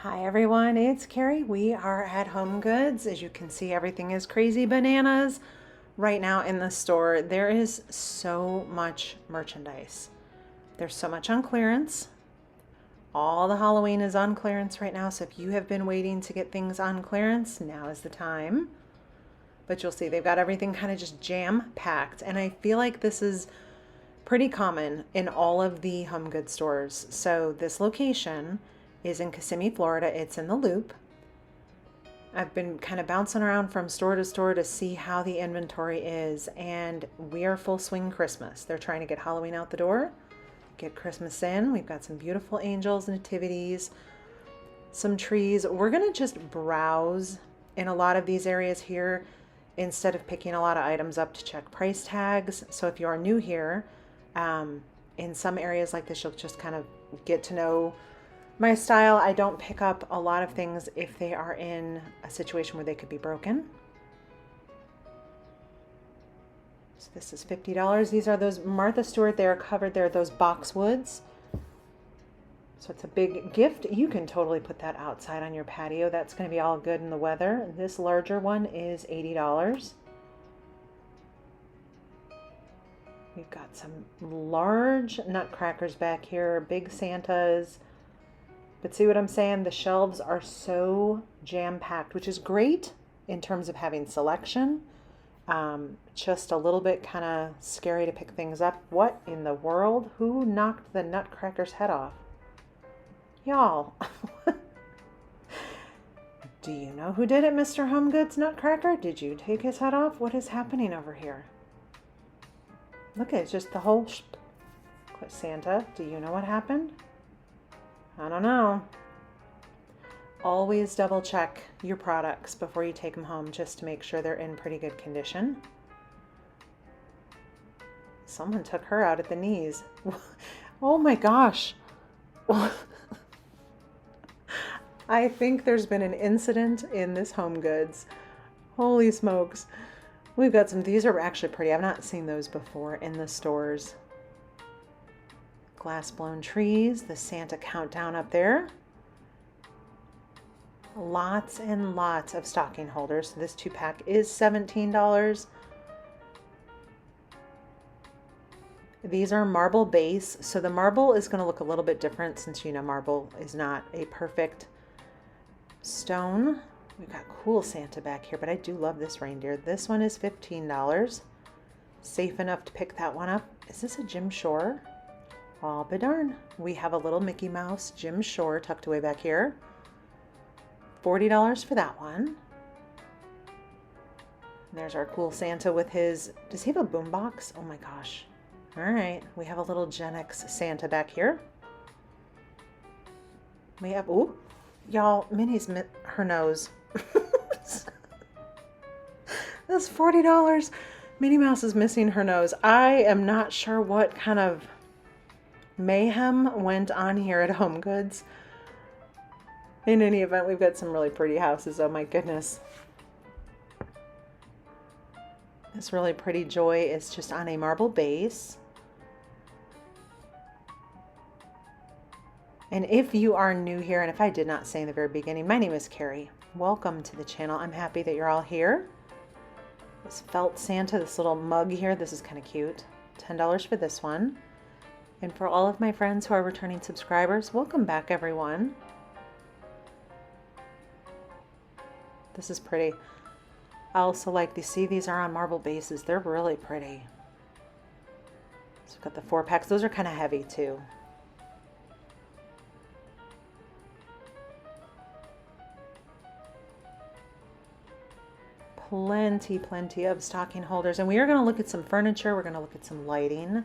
Hi everyone, it's Carrie. We are at Home Goods. As you can see, everything is crazy bananas right now in the store. There is so much merchandise. There's so much on clearance. All the Halloween is on clearance right now, so if you have been waiting to get things on clearance, now is the time. But you'll see they've got everything kind of just jam-packed, and I feel like this is pretty common in all of the Home Goods stores. So this location is in Kissimmee, Florida. It's in the Loop. I've been kind of bouncing around from store to store to see how the inventory is, and we are full swing Christmas. They're trying to get Halloween out the door, get Christmas in. We've got some beautiful angels, nativities, some trees. We're going to just browse in a lot of these areas here instead of picking a lot of items up to check price tags. So if you are new here, in some areas like this, you'll just kind of get to know my style. I don't pick up a lot of things if they are in a situation where they could be broken. So this is $50. These are those Martha Stewart, they are covered there, those boxwoods. So it's a big gift. You can totally put that outside on your patio. That's going to be all good in the weather. This larger one is $80. We've got some large nutcrackers back here, big Santas. But see what I'm saying? The shelves are so jam-packed, which is great in terms of having selection. Just a little bit kind of scary to pick things up. What in the world? Who knocked the nutcracker's head off? Y'all. Do you know who did it, Mr. Home Goods Nutcracker? Did you take his head off? What is happening over here? Look, it's just the whole Santa, do you know what happened? I don't know. Always double check your products before you take them home just to make sure they're in pretty good condition. Someone took her out at the knees. Oh my gosh. I think there's been an incident in this Home Goods. Holy smokes. We've got some, these are actually pretty. I've not seen those before in the stores. Glass blown trees, the Santa countdown up there. Lots and lots of stocking holders. So this 2-pack is $17. These are marble base. So the marble is going to look a little bit different since you know marble is not a perfect stone. We've got cool Santa back here, but I do love this reindeer. This one is $15. Safe enough to pick that one up. Is this a Jim Shore? I'll be darn. We have a little Mickey Mouse Jim Shore tucked away back here. $40 for that one. And there's our cool Santa with his, does he have a boombox? Oh my gosh. All right, we have a little Gen X Santa back here. We have, ooh, y'all, Minnie's her nose. That's $40. Minnie Mouse is missing her nose. I am not sure what kind of mayhem went on here at Home Goods. In any event, we've got some really pretty houses. Oh my goodness. This really pretty Joy is just on a marble base. And if you are new here, and if I did not say in the very beginning, my name is Carrie. Welcome to the channel. I'm happy that you're all here. This felt Santa, this little mug here, this is kind of cute. $10 for this one. And for all of my friends who are returning subscribers, welcome back everyone. This is pretty. I also like to see these are on marble bases. They're really pretty. So we've got the 4-packs. Those are kind of heavy too. Plenty of stocking holders. And we are going to look at some furniture. We're going to look at some lighting,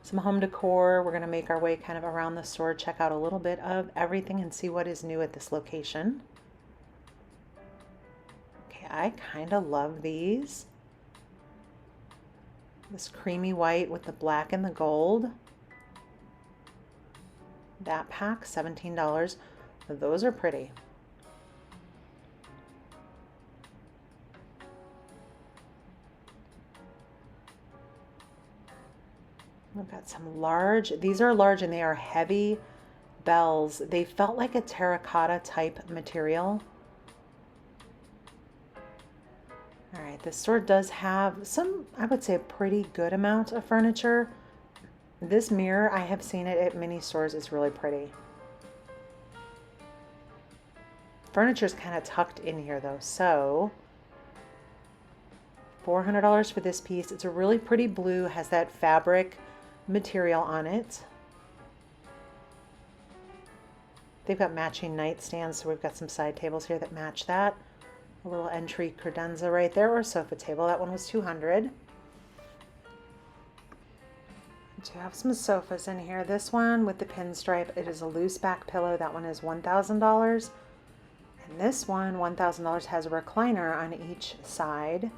some home decor. We're going to make our way kind of around the store, check out a little bit of everything and see what is new at this location. Okay, I kind of love these. This creamy white with the black and the gold. That pack, $17. Those are pretty. We've got some large, these are large and they are heavy bells. They felt like a terracotta type material. All right, this store does have some, I would say, a pretty good amount of furniture. This mirror, I have seen it at many stores. It's really pretty. Furniture's kind of tucked in here though, so $400 for this piece. It's a really pretty blue, has that fabric material on it. They've got matching nightstands, so we've got some side tables here that match that. A little entry credenza right there, or a sofa table. That one was $200. I do have some sofas in here. This one with the pinstripe, it is a loose back pillow. That one is $1,000. And this one, $1,000, has a recliner on each side.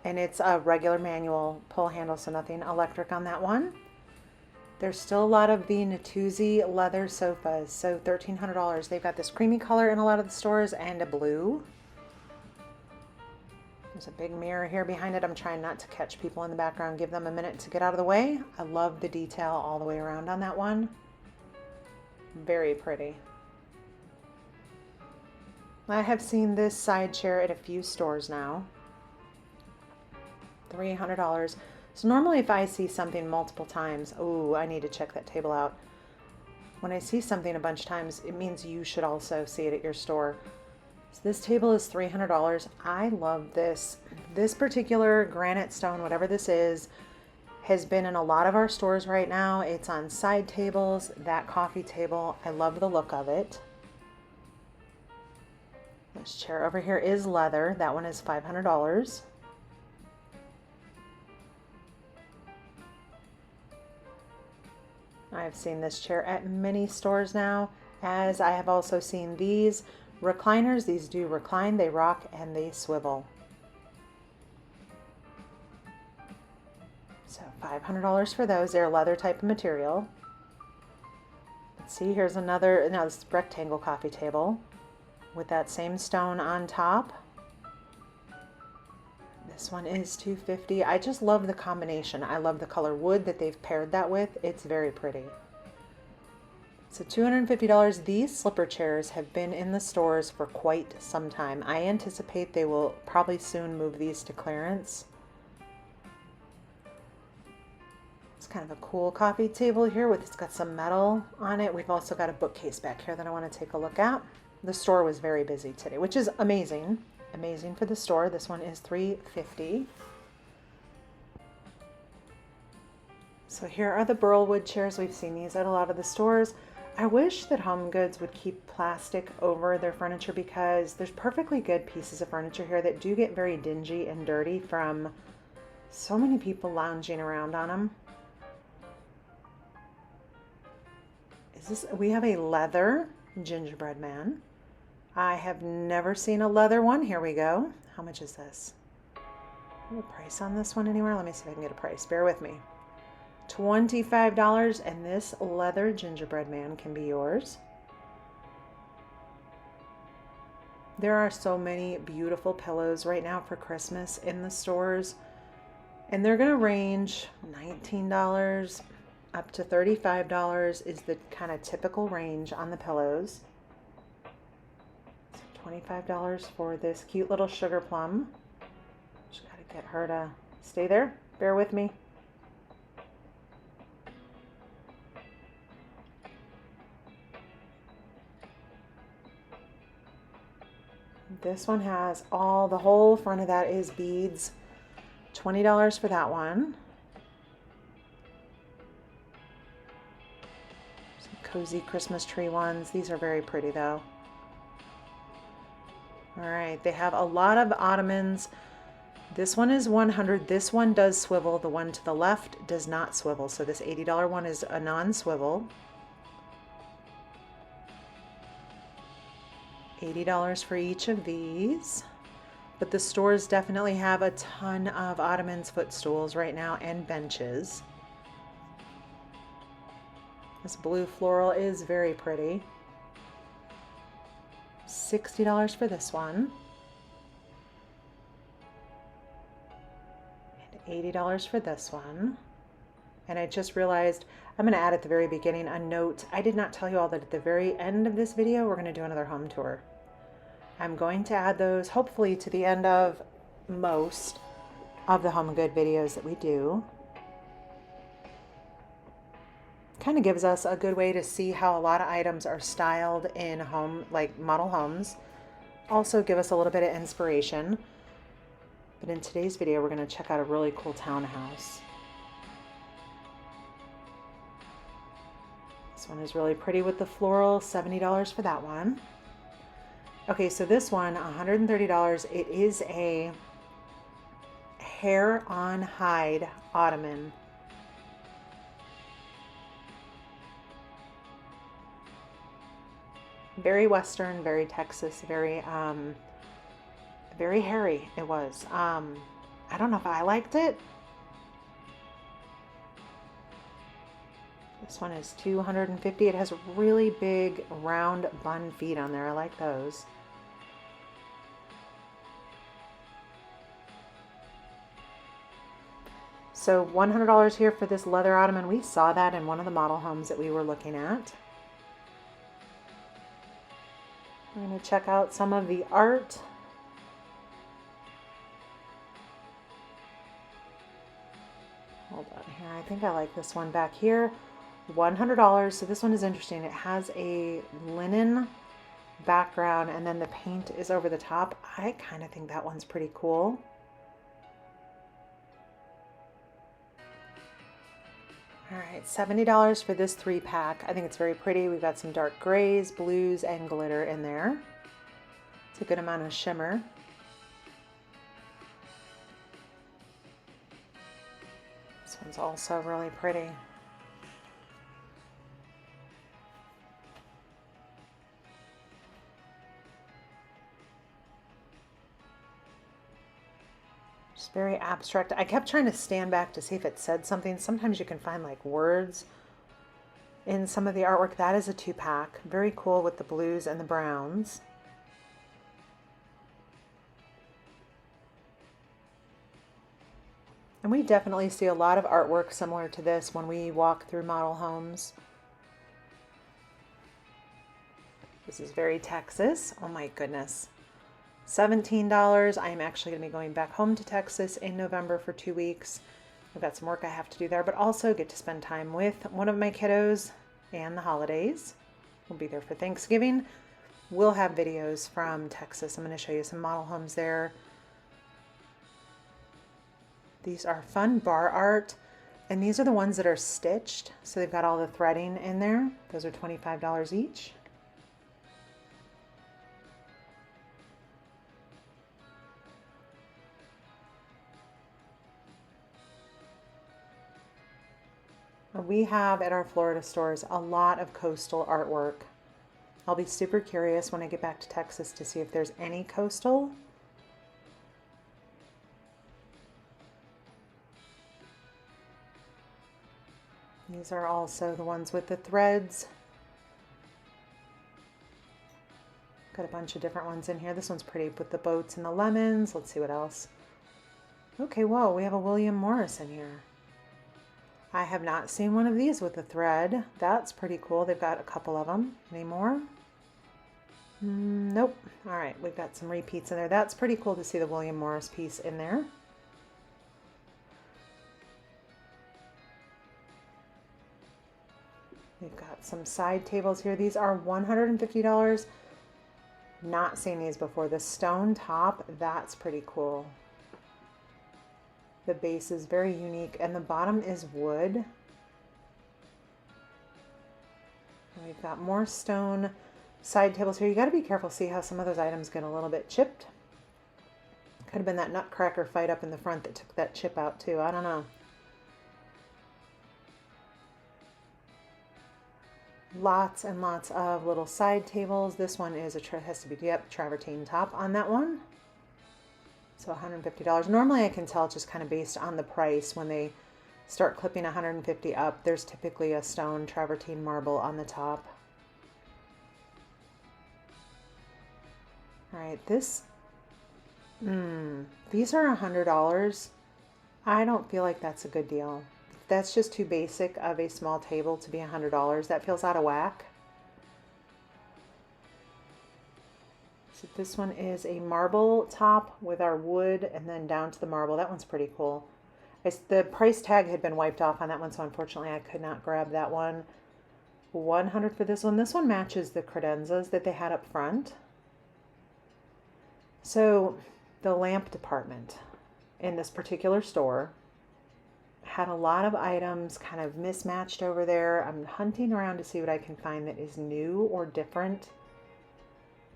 And it's a regular manual pull handle, so nothing electric on that one. There's still a lot of the Natuzzi leather sofas, so $1,300. They've got this creamy color in a lot of the stores and a blue. There's a big mirror here behind it. I'm trying not to catch people in the background. Give them a minute to get out of the way. I love the detail all the way around on that one. Very pretty. I have seen this side chair at a few stores now. $300. So normally if I see something multiple times, oh, I need to check that table out. When I see something a bunch of times, it means you should also see it at your store. So this table is $300. I love this. This particular granite stone, whatever this is, has been in a lot of our stores right now. It's on side tables, that coffee table. I love the look of it. This chair over here is leather. That one is $500. I've seen this chair at many stores now, as I have also seen these recliners. These do recline, they rock, and they swivel. So $500 for those. They're leather type of material. Let's see, here's another, now this rectangle coffee table with that same stone on top. This one is $250. I just love the combination. I love the color wood that they've paired that with. It's very pretty. So $250. These slipper chairs have been in the stores for quite some time. I anticipate they will probably soon move these to clearance. It's kind of a cool coffee table here with, it's got some metal on it. We've also got a bookcase back here that I want to take a look at. The store was very busy today, which is amazing. Amazing for the store. This one is $350. So here are the burlwood chairs. We've seen these at a lot of the stores. I wish that Home Goods would keep plastic over their furniture, because there's perfectly good pieces of furniture here that do get very dingy and dirty from so many people lounging around on them. We have a leather gingerbread man. I have never seen a leather one. Here we go. How much is this? A price on this one anywhere? Let me see if I can get a price. Bear with me. $25, and this leather gingerbread man can be yours. There are so many beautiful pillows right now for Christmas in the stores, and they're going to range $19 up to $35 is the kind of typical range on the pillows. $25 for this cute little sugar plum. Just gotta get her to stay there. Bear with me. This one has the whole front of that is beads. $20 for that one. Some cozy Christmas tree ones. These are very pretty though. All right, they have a lot of ottomans. This one is $100. This one does swivel. The one to the left does not swivel. So this $80 one is a non-swivel. $80 for each of these. But the stores definitely have a ton of ottomans, footstools right now, and benches. This blue floral is very pretty. $60 for this one. And $80 for this one. And I just realized I'm going to add at the very beginning a note. I did not tell you all that at the very end of this video, we're going to do another home tour. I'm going to add those hopefully to the end of most of the home good videos that we do. Kind of gives us a good way to see how a lot of items are styled in home, like model homes. Also give us a little bit of inspiration. But in today's video, we're going to check out a really cool townhouse. This one is really pretty with the floral, $70 for that one. Okay, so this one, $130. It is a hair on hide ottoman. Very Western, very Texas, very hairy it was. I don't know if I liked it. This one is $250. It has really big round bun feet on there. I like those. So $100 here for this leather ottoman. We saw that in one of the model homes that we were looking at. We're going to check out some of the art. Hold on here. I think I like this one back here. $100. So this one is interesting. It has a linen background and then the paint is over the top. I kind of think that one's pretty cool. All right, $70 for this 3-pack. I think it's very pretty. We've got some dark grays, blues, and glitter in there. It's a good amount of shimmer. This one's also really pretty. Just very abstract. I kept trying to stand back to see if it said something. Sometimes you can find like words in some of the artwork. That is a 2-pack. Very cool with the blues and the browns. And we definitely see a lot of artwork similar to this when we walk through model homes. This is very Texas. Oh my goodness. $17. I am actually going to be going back home to Texas in November for 2 weeks. I've got some work I have to do there, but also get to spend time with one of my kiddos and the holidays. We'll be there for Thanksgiving. We'll have videos from Texas. I'm going to show you some model homes there. These are fun bar art, and these are the ones that are stitched. So they've got all the threading in there. Those are $25 each. We have at our Florida stores a lot of coastal artwork. I'll be super curious when I get back to Texas to see if there's any coastal. These are also the ones with the threads. Got a bunch of different ones in here. This one's pretty with the boats and the lemons. Let's see what else. Okay, whoa, we have a William Morris in here. I have not seen one of these with a thread. That's pretty cool. They've got a couple of them. Any more? Nope. All right, we've got some repeats in there. That's pretty cool to see the William Morris piece in there. We've got some side tables here. These are $150. Not seen these before. The stone top, that's pretty cool. The base is very unique and the bottom is wood. And we've got more stone side tables here. You got to be careful. See how some of those items get a little bit chipped. Could have been that nutcracker fight up in the front that took that chip out too. I don't know. Lots and lots of little side tables. This one is has to be, yep, travertine top on that one. So $150. Normally I can tell just kind of based on the price when they start clipping $150 up. There's typically a stone travertine marble on the top. All right, these are $100. I don't feel like that's a good deal. That's just too basic of a small table to be $100. That feels out of whack. So this one is a marble top with our wood and then down to the marble. That one's pretty cool. The price tag had been wiped off on that one, so unfortunately I could not grab that one. 100 for this one. This one matches the credenzas that they had up front. So the lamp department in this particular store had a lot of items kind of mismatched over there. I'm hunting around to see what I can find that is new or different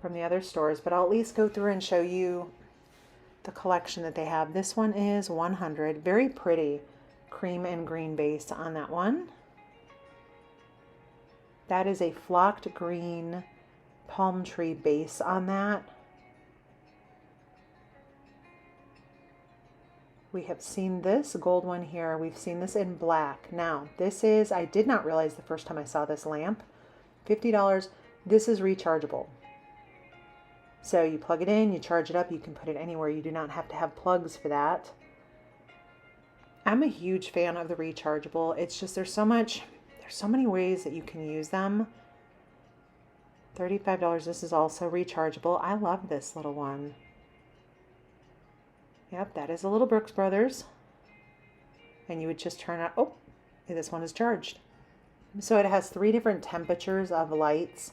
from the other stores, but I'll at least go through and show you the collection that they have. This one is 100. Very pretty cream and green base on that one. That is a flocked green palm tree base on that. We have seen this gold one here. We've seen this in black. Now, this is, I did not realize the first time I saw this lamp, $50. This is rechargeable. So you plug it in, you charge it up, you can put it anywhere. You do not have to have plugs for that. I'm a huge fan of the rechargeable. It's just there's so many ways that you can use them. $35. This is also rechargeable. I love this little one. Yep, that is a little Brooks Brothers. And you would just turn it, oh, this one is charged. So it has 3 different temperatures of lights.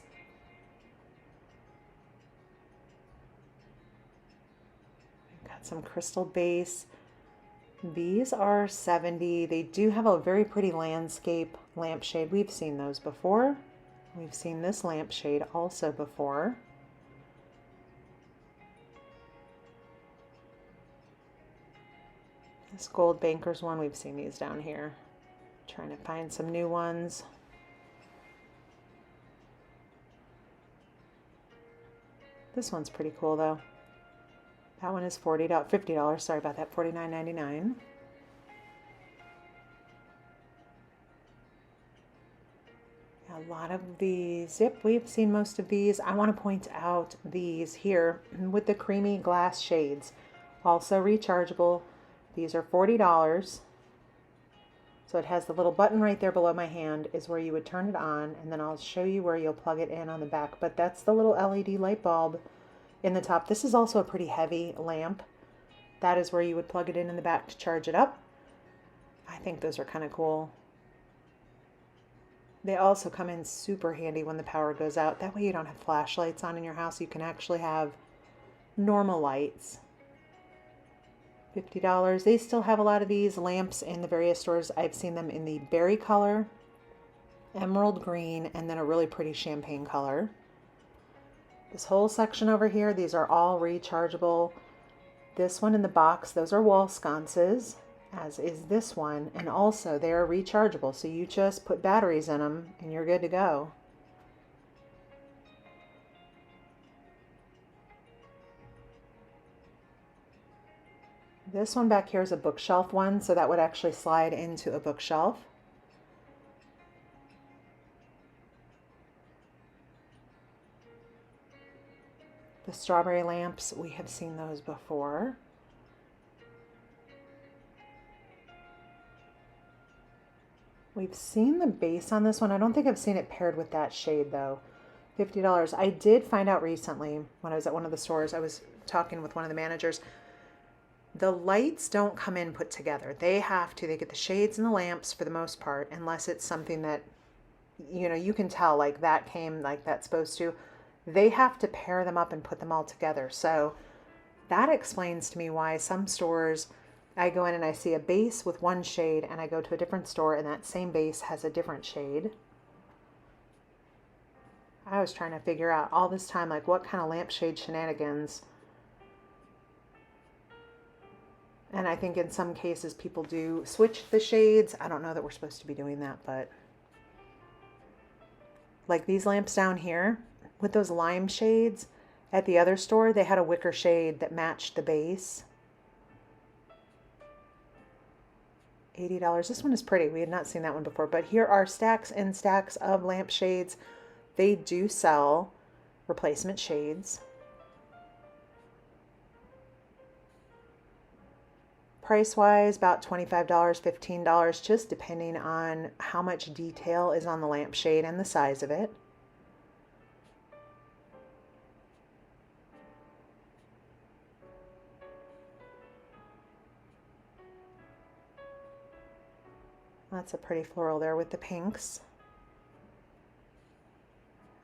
Got some crystal base. These are 70. They do have a very pretty landscape lampshade. We've seen those before. We've seen this lampshade also before. This Gold Bankers one, we've seen these down here. Trying to find some new ones. This one's pretty cool though. That one is $50. Sorry about that, $49.99. A lot of these, yep, we've seen most of these. I want to point out these here with the creamy glass shades. Also rechargeable. These are $40. So it has the little button right there below my hand is where you would turn it on, and then I'll show you where you'll plug it in on the back. But that's the little LED light bulb in the top. This is also a pretty heavy lamp. That is where you would plug it in the back to charge it up. I think those are kind of cool. They also come in super handy when the power goes out. That way you don't have flashlights on in your house. You can actually have normal lights. $50. They still have a lot of these lamps in the various stores. I've seen them in the berry color, emerald green, and then a really pretty champagne color. This whole section over here, these are all rechargeable. This one in the box, those are wall sconces, as is this one, and also they are rechargeable. So you just put batteries in them and you're good to go. This one back here is a bookshelf one, so that would actually slide into a bookshelf. The strawberry lamps, we have seen those before. We've seen the base on this one. I don't think I've seen it paired with that shade though. $50. I did find out recently when I was at one of the stores, I was talking with one of the managers, the lights don't come in put together. They get the shades and the lamps for the most part, unless it's something that, you know, you can tell like that came like that's supposed to. They have to pair them up and put them all together. So that explains to me why some stores, I go in and I see a base with one shade, and I go to a different store and that same base has a different shade. I was trying to figure out all this time, like what kind of lampshade shenanigans. And I think in some cases people do switch the shades. I don't know that we're supposed to be doing that, but like these lamps down here with those lime shades, at the other store, they had a wicker shade that matched the base. $80. This one is pretty. We had not seen that one before, but here are stacks and stacks of lampshades. They do sell replacement shades. Price wise, about $25, $15, just depending on how much detail is on the lampshade and the size of it. That's a pretty floral there with the pinks.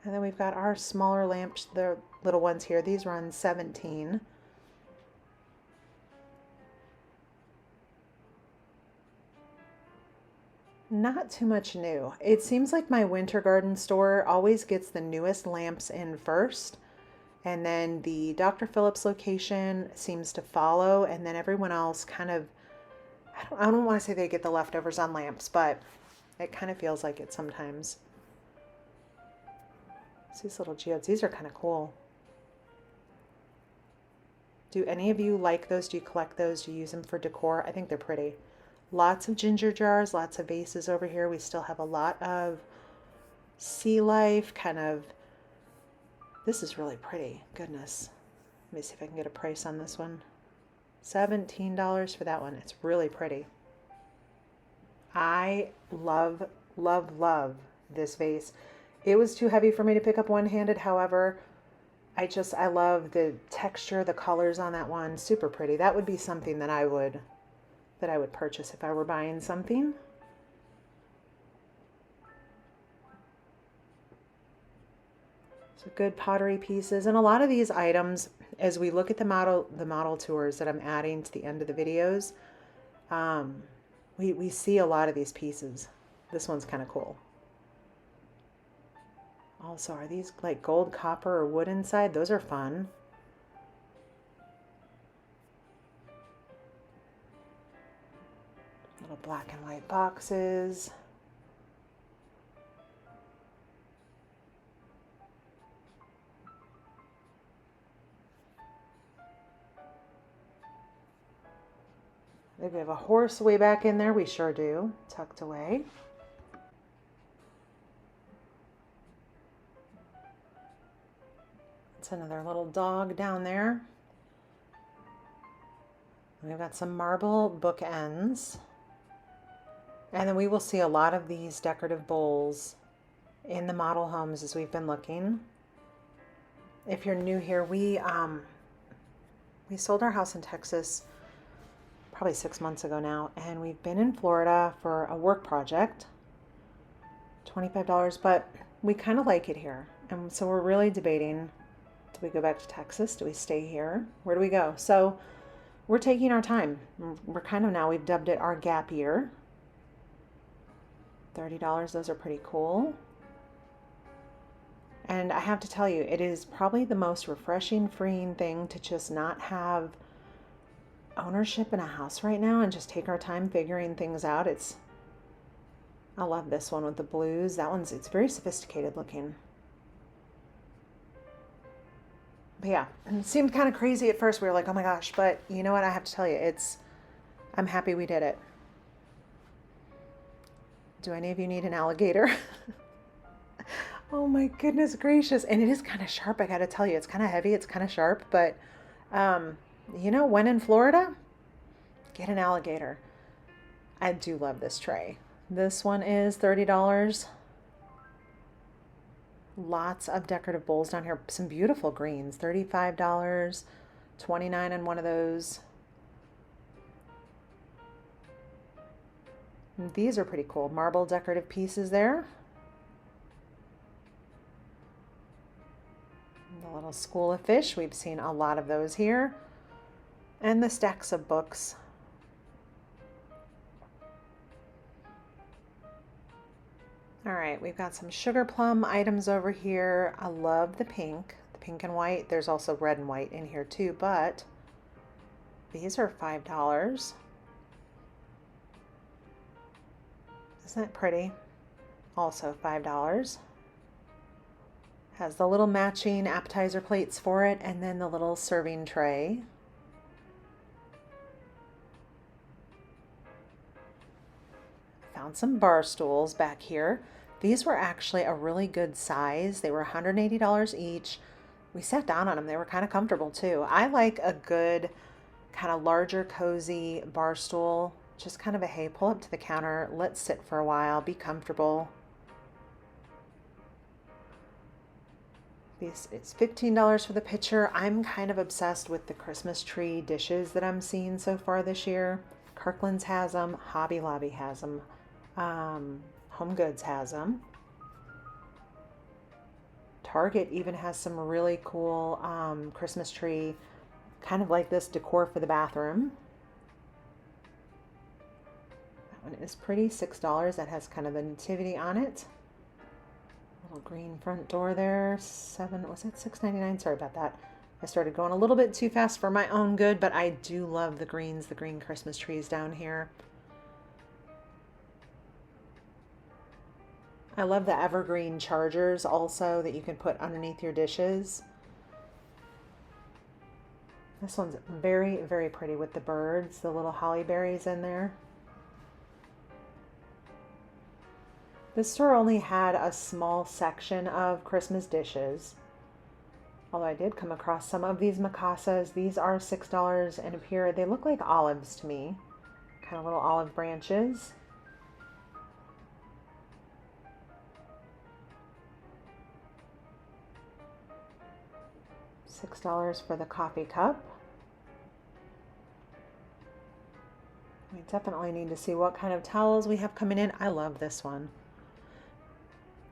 And then we've got our smaller lamps, the little ones here. These run $17. Not too much new. It seems like my winter garden store always gets the newest lamps in first, and then the Dr. Phillips location seems to follow, and then everyone else kind of, I don't want to say they get the leftovers on lamps, but it kind of feels like it sometimes. These little geodes, these are kind of cool. Do any of you like those? Do you collect those? Do you use them for decor? I think they're pretty. Lots of ginger jars, lots of vases over here. We still have a lot of sea life, kind of. This is really pretty. Goodness. Let me see if I can get a price on this one. $17 for that one. It's really pretty. I love, love, love this vase. It was too heavy for me to pick up one-handed. However, I love the texture, the colors on that one. Super pretty. That would be something that I would purchase if I were buying something. So good pottery pieces. And a lot of these items, as we look at the model tours that I'm adding to the end of the videos, we see a lot of these pieces. This one's kind of cool. Also, are these like gold, copper, or wood inside? Those are fun. Little black and white boxes. Maybe we have a horse way back in there. We sure do. Tucked away. It's another little dog down there. We've got some marble bookends. And then we will see a lot of these decorative bowls in the model homes as we've been looking. If you're new here, we sold our house in Texas probably 6 months ago now, and we've been in Florida for a work project, $25, but we kind of like it here. And so we're really debating, do we go back to Texas? Do we stay here? Where do we go? So we're taking our time. We're kind of now, we've dubbed it our gap year. $30, those are pretty cool. And I have to tell you, it is probably the most refreshing, freeing thing to just not have ownership in a house right now and just take our time figuring things out. I love this one with the blues. That one's, it's very sophisticated looking. But yeah, it seemed kind of crazy at first. We were like, oh my gosh, but you know what? I have to tell you, I'm happy we did it. Do any of you need an alligator? Oh my goodness gracious. And it is kind of sharp, I gotta tell you. It's kind of heavy, it's kind of sharp, but you know, when in Florida, get an alligator. I do love this tray. This one is $30. Lots of decorative bowls down here. Some beautiful greens, $35, $29 on one of those. And these are pretty cool. Marble decorative pieces there. The little school of fish. We've seen a lot of those here. And the stacks of books. All right, we've got some sugar plum items over here. I love the pink and white. There's also red and white in here too, but these are $5. Isn't that pretty? Also $5. Has the little matching appetizer plates for it, and then the little serving tray. Found some bar stools back here. These were actually a really good size. They were $180 each. We sat down on them. They were kind of comfortable too. I like a good kind of larger, cozy bar stool. Just kind of a, hey, pull up to the counter, let's sit for a while, be comfortable. It's $15 for the pitcher. I'm kind of obsessed with the Christmas tree dishes that I'm seeing so far this year. Kirkland's has them, Hobby Lobby has them, Home Goods has them. Target even has some really cool Christmas tree, kind of like this decor for the bathroom. That one is pretty, $6. That has kind of the nativity on it. Little green front door there, was that $6.99? Sorry about that. I started going a little bit too fast for my own good, but I do love the greens, the green Christmas trees down here. I love the evergreen chargers also that you can put underneath your dishes. This one's very, very pretty with the birds, the little holly berries in there. This store only had a small section of Christmas dishes. Although I did come across some of these Micasas. These are $6 and appear, they look like olives to me. Kind of little olive branches. $6 for the coffee cup. We definitely need to see what kind of towels we have coming in. I love this one.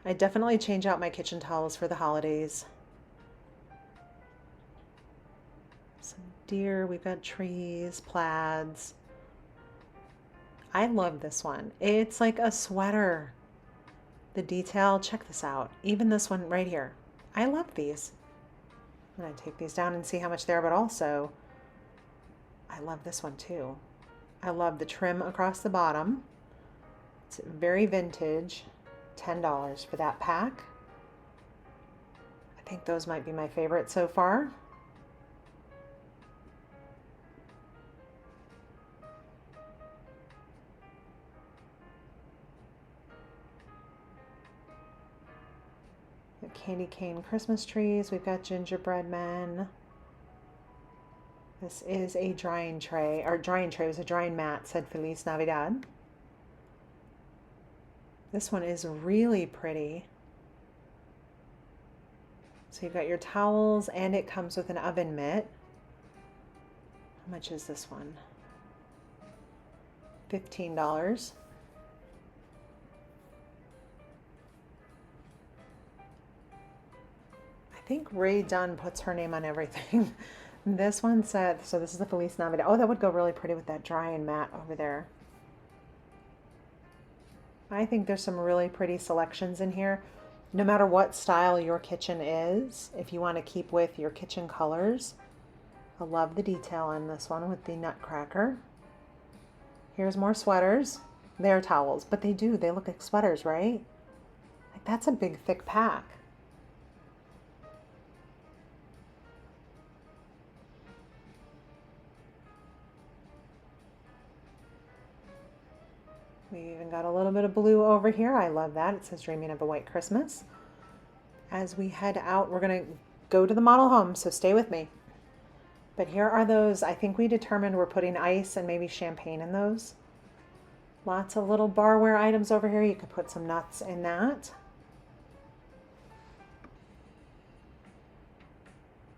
I definitely change out my kitchen towels for the holidays. Some deer, we've got trees, plaids. I love this one. It's like a sweater. The detail, check this out. Even this one right here. I love these. I'm gonna take these down and see how much they are, but also I love this one too. I love the trim across the bottom. It's very vintage. $10 for that pack. I think those might be my favorite so far. The candy cane Christmas trees. We've got gingerbread men. This is a drying tray, or drying tray was a drying mat, said Feliz Navidad. This one is really pretty. So you've got your towels and it comes with an oven mitt. How much is this one? $15. I think Ray Dunn puts her name on everything. This one said, so this is the Feliz Navidad. Oh, that would go really pretty with that drying mat over there. I think there's some really pretty selections in here. No matter what style your kitchen is, if you want to keep with your kitchen colors. I love the detail on this one with the nutcracker. Here's more sweaters. They're towels, but they look like sweaters, right? Like that's a big, thick pack. We even got a little bit of blue over here. I love that. It says Dreaming of a White Christmas. As we head out, we're going to go to the model home, so stay with me. But here are those. I think we determined we're putting ice and maybe champagne in those. Lots of little barware items over here. You could put some nuts in that.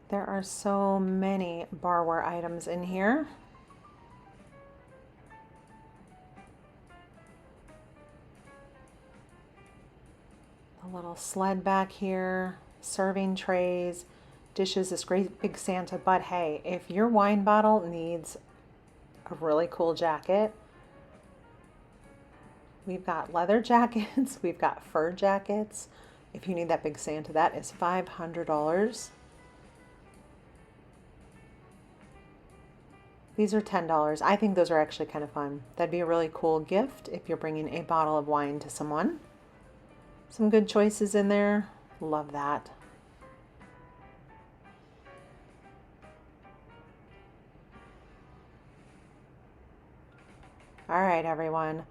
There are so many barware items in here. A little sled back here, serving trays, dishes, this great big Santa. But hey, if your wine bottle needs a really cool jacket, we've got leather jackets, we've got fur jackets. If you need that big Santa, that is $500. These are $10. I think those are actually kind of fun. That'd be a really cool gift if you're bringing a bottle of wine to someone. Some good choices in there. Love that. All right, everyone.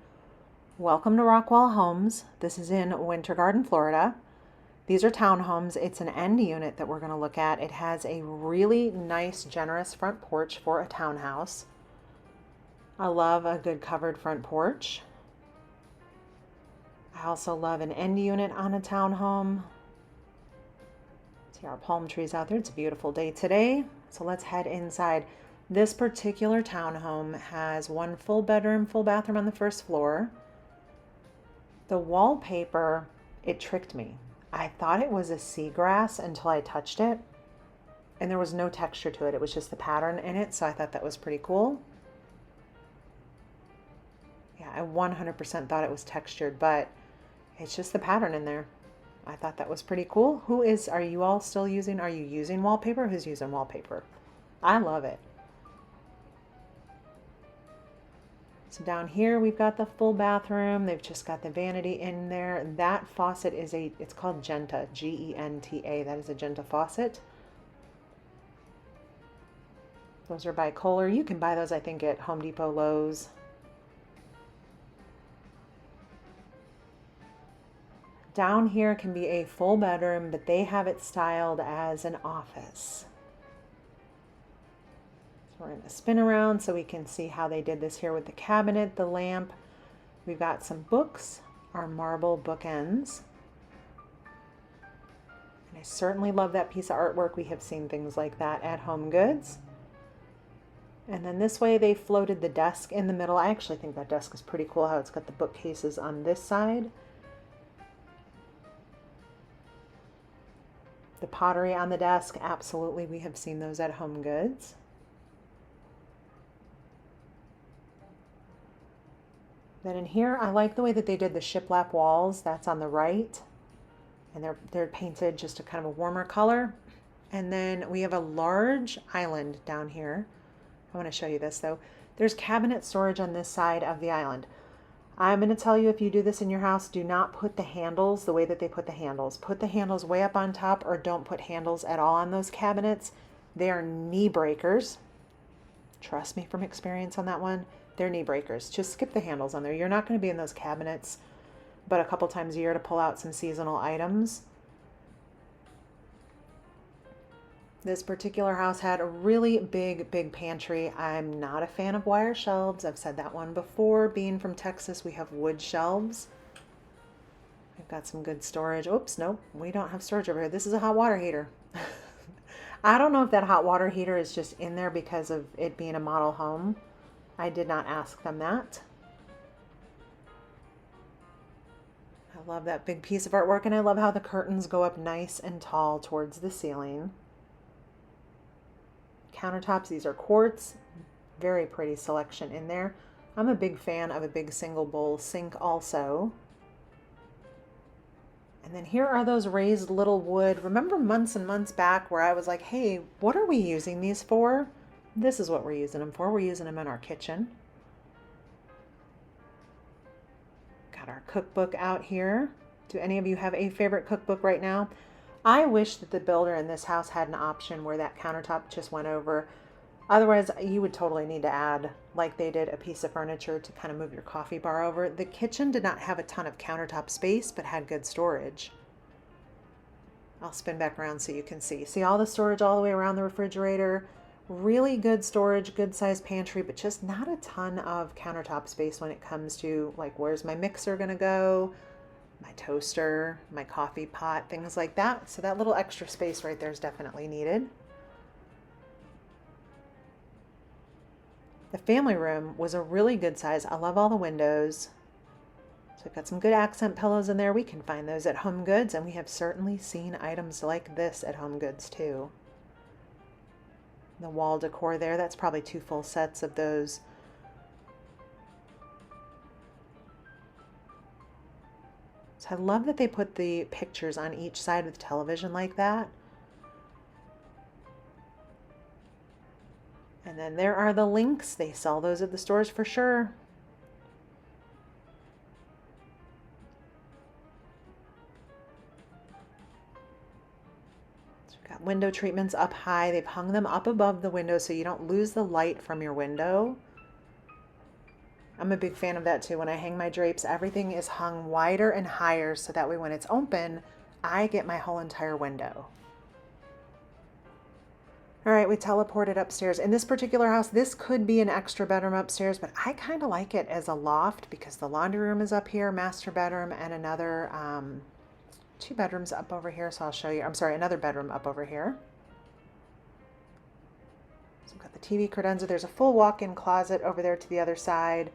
Welcome to Rockwell Homes. This is in Winter Garden, Florida. These are townhomes. It's an end unit that we're going to look at. It has a really nice, generous front porch for a townhouse. I love a good covered front porch. I also love an end unit on a townhome. See our palm trees out there. It's a beautiful day today. So let's head inside. This particular townhome has one full bedroom, full bathroom on the first floor. The wallpaper, it tricked me. I thought it was a seagrass until I touched it, and there was no texture to it. It was just the pattern in it, so I thought that was pretty cool. Yeah, I 100% thought it was textured, but it's just the pattern in there. I thought that was pretty cool. Are you all still using, are you using wallpaper? Who's using wallpaper? I love it. So down here we've got the full bathroom. They've just got the vanity in there. That faucet is it's called Genta, Genta. That is a Genta faucet. Those are by Kohler. You can buy those, I think, at Home Depot, Lowe's. Down here can be a full bedroom, but they have it styled as an office. So we're going to spin around so we can see how they did this here with the cabinet, the lamp. We've got some books, our marble bookends. And I certainly love that piece of artwork. We have seen things like that at Home Goods. And then this way they floated the desk in the middle. I actually think that desk is pretty cool, how it's got the bookcases on this side. The pottery on the desk, absolutely, we have seen those at Home Goods. Then in here, I like the way that they did the shiplap walls. That's on the right. And they're painted just a kind of a warmer color. And then we have a large island down here. I want to show you this though. There's cabinet storage on this side of the island. I'm going to tell you, if you do this in your house, do not put the handles the way that they put the handles. Put the handles way up on top, or don't put handles at all on those cabinets. They are knee breakers. Trust me from experience on that one. They're knee breakers. Just skip the handles on there. You're not going to be in those cabinets but a couple times a year to pull out some seasonal items. This particular house had a really big pantry. I'm not a fan of wire shelves. I've said that one before. Being from Texas, we have wood shelves. We've got some good storage. Oops, nope, we don't have storage over here. This is a hot water heater. I don't know if that hot water heater is just in there because of it being a model home. I did not ask them that. I love that big piece of artwork, and I love how the curtains go up nice and tall towards the ceiling. Countertops, these are quartz. Very pretty selection in there. I'm a big fan of a big single bowl sink also. And then here are those raised little wood. Remember months and months back where I was like, hey, what are we using these for? This is what we're using them for. We're using them in our kitchen. Got our cookbook out here. Do any of you have a favorite cookbook right now? I wish that the builder in this house had an option where that countertop just went over. Otherwise, you would totally need to add, like they did, a piece of furniture to kind of move your coffee bar over. The kitchen did not have a ton of countertop space, but had good storage. I'll spin back around so you can see. See all the storage all the way around the refrigerator. Really good storage, good sized pantry, but just not a ton of countertop space when it comes to, like, where's my mixer gonna go? My toaster, my coffee pot, things like that. So that little extra space right there is definitely needed. The family room was a really good size. I love all the windows. So we've got some good accent pillows in there. We can find those at Home Goods, and we have certainly seen items like this at Home Goods too. The wall decor there, that's probably 2 full sets of those. So I love that they put the pictures on each side of the television like that. And then there are the links. They sell those at the stores for sure. So we've got window treatments up high. They've hung them up above the window so you don't lose the light from your window. I'm a big fan of that too. When I hang my drapes, everything is hung wider and higher so that way when it's open, I get my whole entire window. All right, we teleported upstairs. In this particular house, this could be an extra bedroom upstairs, but I kind of like it as a loft because the laundry room is up here, master bedroom, and another 2 bedrooms up over here. So I'll show you, I'm sorry, another bedroom up over here. So we've got the TV credenza. There's a full walk-in closet over there to the other side.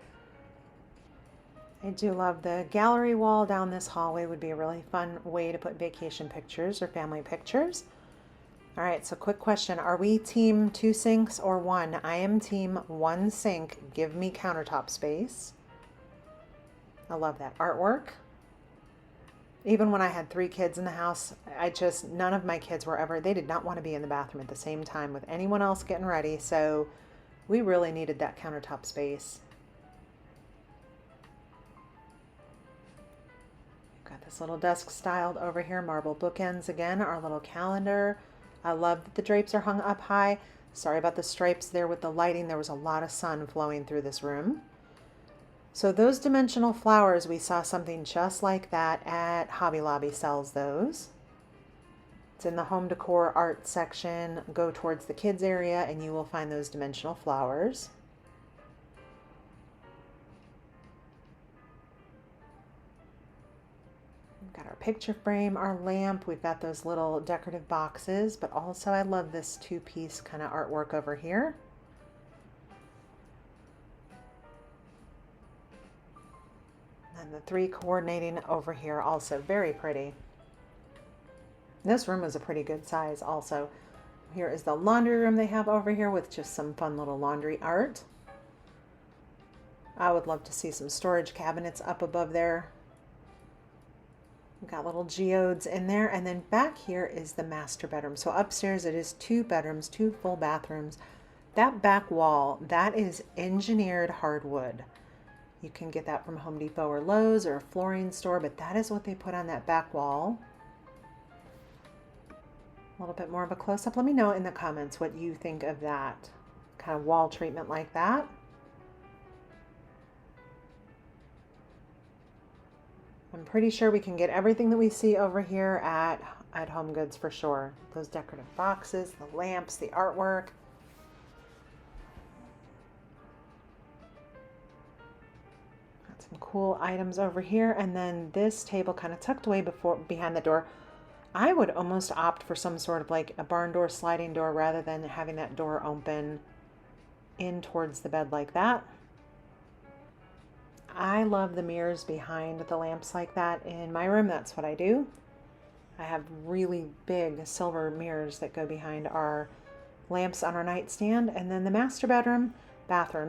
I do love the gallery wall down this hallway. Would be a really fun way to put vacation pictures or family pictures. All right, so quick question. Are we team 2 sinks or 1? I am team 1 sink. Give me countertop space. I love that artwork. Even when I had 3 kids in the house, none of my kids were ever, they did not want to be in the bathroom at the same time with anyone else getting ready. So we really needed that countertop space. Got this little desk styled over here, marble bookends again, our little calendar. I love that the drapes are hung up high. Sorry about the stripes there with the lighting. There was a lot of sun flowing through this room. So those dimensional flowers, we saw something just like that at Hobby Lobby sells those. It's in the home decor art section. Go towards the kids area and you will find those dimensional flowers. Got our picture frame, our lamp. We've got those little decorative boxes, but also I love this 2-piece kind of artwork over here. And the 3 coordinating over here, also very pretty. This room is a pretty good size also. Here is the laundry room they have over here with just some fun little laundry art. I would love to see some storage cabinets up above there. We've got little geodes in there, and then back here is the master bedroom. So upstairs it is 2 bedrooms, 2 full bathrooms. That back wall, that is engineered hardwood. You can get that from Home Depot or Lowe's or a flooring store, but that is what they put on that back wall. A little bit more of a close-up. Let me know in the comments what you think of that kind of wall treatment like that. I'm pretty sure we can get everything that we see over here at Home Goods for sure. Those decorative boxes, the lamps, the artwork. Got some cool items over here. And then this table kind of tucked away behind the door. I would almost opt for some sort of like a barn door, sliding door, rather than having that door open in towards the bed like that. I love the mirrors behind the lamps like that. In my room, that's what I do. I have really big silver mirrors that go behind our lamps on our nightstand. And then the master bathroom,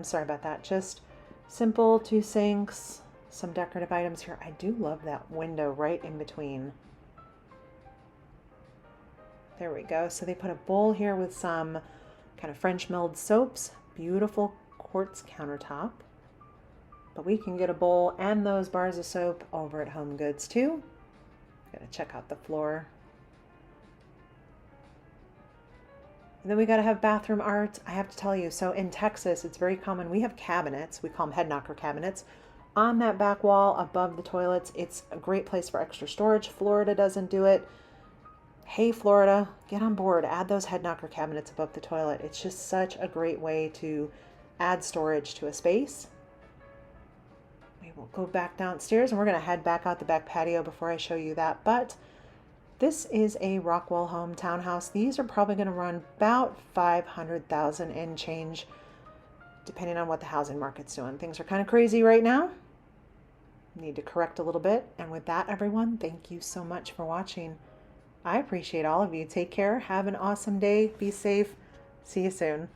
sorry about that, just simple 2 sinks, some decorative items here. I do love that window right in between. There we go. So they put a bowl here with some kind of French milled soaps, beautiful quartz countertop. But we can get a bowl and those bars of soap over at Home Goods too. Gotta check out the floor. And then we gotta have bathroom art. I have to tell you, so in Texas, it's very common. We have cabinets, we call them head knocker cabinets, on that back wall above the toilets. It's a great place for extra storage. Florida doesn't do it. Hey, Florida, get on board. Add those head knocker cabinets above the toilet. It's just such a great way to add storage to a space. We'll go back downstairs and we're going to head back out the back patio before I show you that. But this is a Rockwell home townhouse. These are probably going to run about $500,000 and change, depending on what the housing market's doing. Things are kind of crazy right now. Need to correct a little bit. And with that, everyone, thank you so much for watching. I appreciate all of you. Take care. Have an awesome day. Be safe. See you soon.